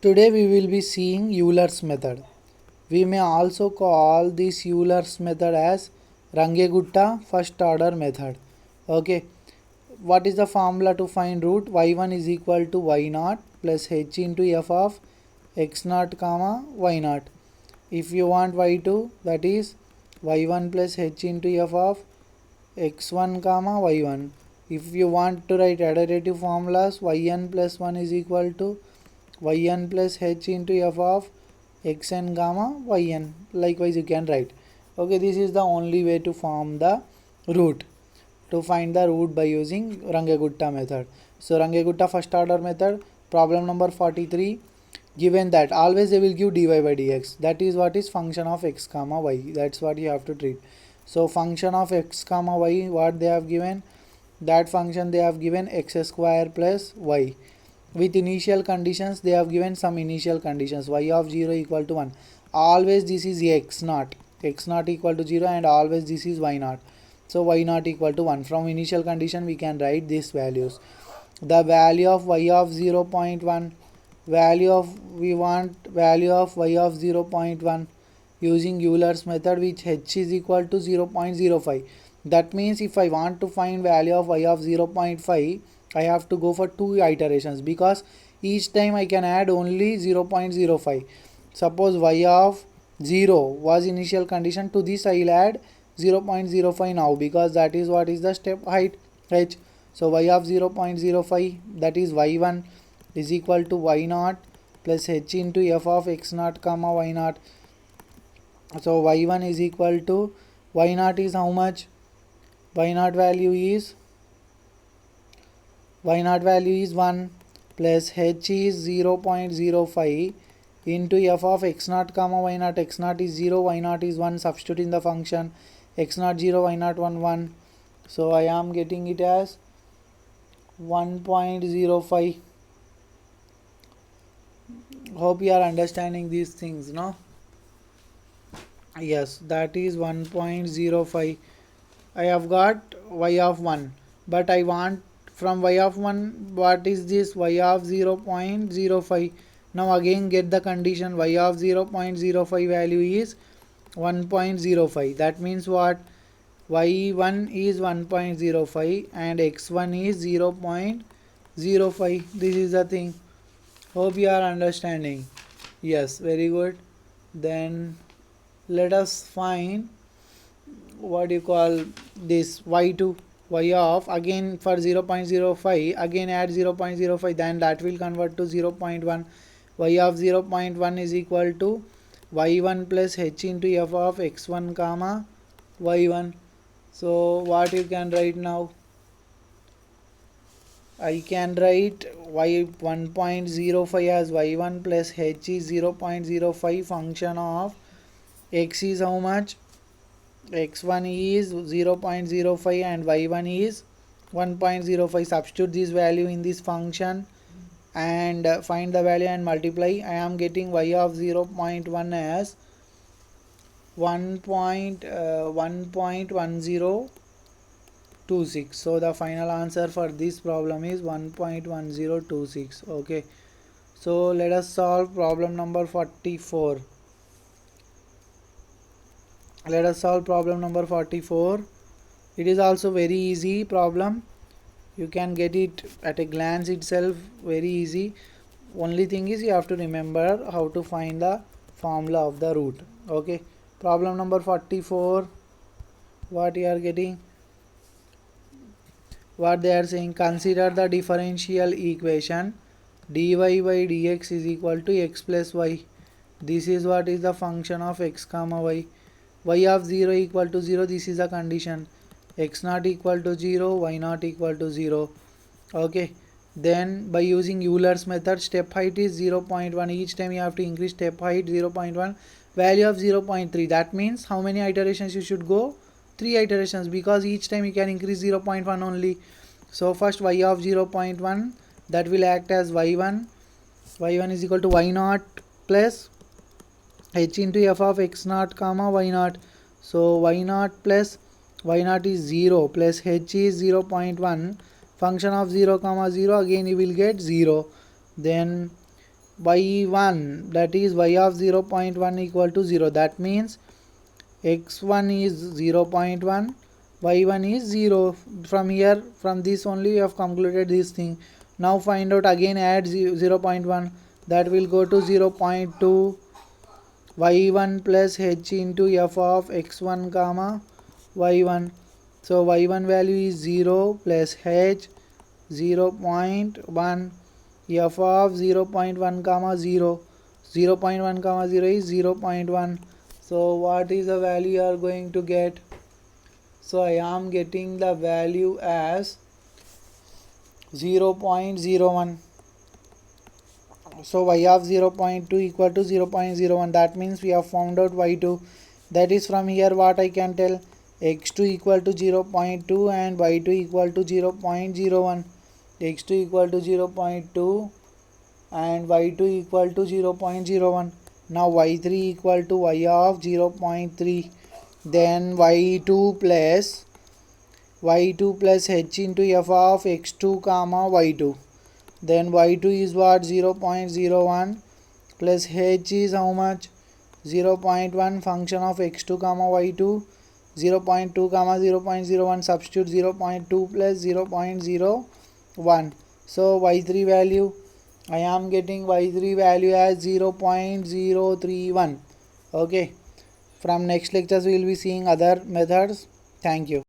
Today we will be seeing Euler's method. We may also call this Euler's method as Runge-Kutta first order method. Okay, what is the formula to find root? Y1 is equal to y0 plus h into f of x0 comma y0. If you want y2, that is y1 plus h into f of x1 comma y1. If you want to write additive formulas, yn plus 1 is equal to yn plus h into f of xn gamma yn. Likewise you can write. Okay, this is the only way to form the root, to find the root by using Runge-Kutta method. So Runge-Kutta first order method, problem number 43. Given that always they will give dy by dx, that is what is function of x comma y, that's what you have to treat. So function of x comma y, what they have given, that function they have given x square plus y. With initial conditions they have given some initial conditions, y of 0 equal to 1. Always this is x naught equal to 0, and always this is y naught. So y naught equal to 1. From initial condition we can write these values. The value of y of 0.1, we want value of y of 0.1 using Euler's method, which h is equal to 0.05. That means if I want to find value of y of 0.5, I have to go for 2 iterations, because each time I can add only 0.05. Suppose y of 0 was initial condition, to this I will add 0.05 now, because that is what is the step height h. So y of 0.05, that is y1 is equal to y0 plus h into f of x0 comma y0. So y1 is equal to, y0 is how much? Y0 value is 1 plus h is 0.05 into f of x0 comma y0. x0 is 0, y0 is 1. Substitute in the function, x0 0, y0 1 1. So I am getting it as 1.05. Hope you are understanding these things, no? Yes, that is 1.05. I have got y of 1, but I want from y of 1, what is this? Y of 0.05. Now again get the condition, y of 0.05 value is 1.05. That means what? y1 is 1.05 and x1 is 0.05. This is the thing. Hope you are understanding. Yes, very good. Then let us find what you call this y2, y of, again for 0.05, again add 0.05, then that will convert to 0.1. y of 0.1 is equal to y1 plus h into f of x1 comma y1. So what you can write now? I can write y 1.05 as y1 plus h is 0.05. Function of x is how much? x1 is 0.05 and y1 is 1.05. Substitute this value in this function and find the value and multiply. I am getting y of 0.1 as 1.1026. So the final answer for this problem is 1.1026. Okay, so let us solve problem number 44. Let us solve problem number 44. It is also very easy problem. You can get it at a glance itself, very easy. Only thing is you have to remember how to find the formula of the root. Okay, problem number 44. What you are getting? What they are saying, consider the differential equation dy by dx is equal to x plus y. This is what is the function of x comma y. Y of 0 equal to 0, this is a condition. X not equal to 0, y not equal to 0. Okay, then by using Euler's method, step height is 0.1. Each time you have to increase step height 0.1. Value of 0.3. That means how many iterations you should go? 3 iterations, because each time you can increase 0.1 only. So first y of 0.1, that will act as y1. y1 is equal to y0 plus h into f of x0 comma y0. So y0 plus y0 is 0 plus h is 0.1. Function of 0 comma 0, again you will get 0. Then y1, that is y of 0.1 equal to 0. That means x1 is 0.1, y1 is 0. From here, from this only you have concluded this thing. Now find out again, add 0.1, that will go to 0.2, y1 plus h into f of x1 comma y1. So y1 value is 0 plus h 0.1, f of 0.1 comma 0, 0.1 comma 0 is 0.1. So what is the value you are going to get? So I am getting the value as 0.01. So y of 0.2 equal to 0.01. That means we have found out y2. That is, from here what I can tell, x2 equal to 0.2 and y2 equal to 0.01. x2 equal to 0.2 and y2 equal to 0.01. Now y3 equal to y of 0.3. Then y2 plus h into f of x2 comma y2. Then y2 is what? 0.01 plus h is how much? 0.1, function of x2 comma y2, 0.2 comma 0.01, substitute 0.2 plus 0.01. So y3 value, I am getting y3 value as 0.031. Okay, from next lectures we will be seeing other methods. Thank you.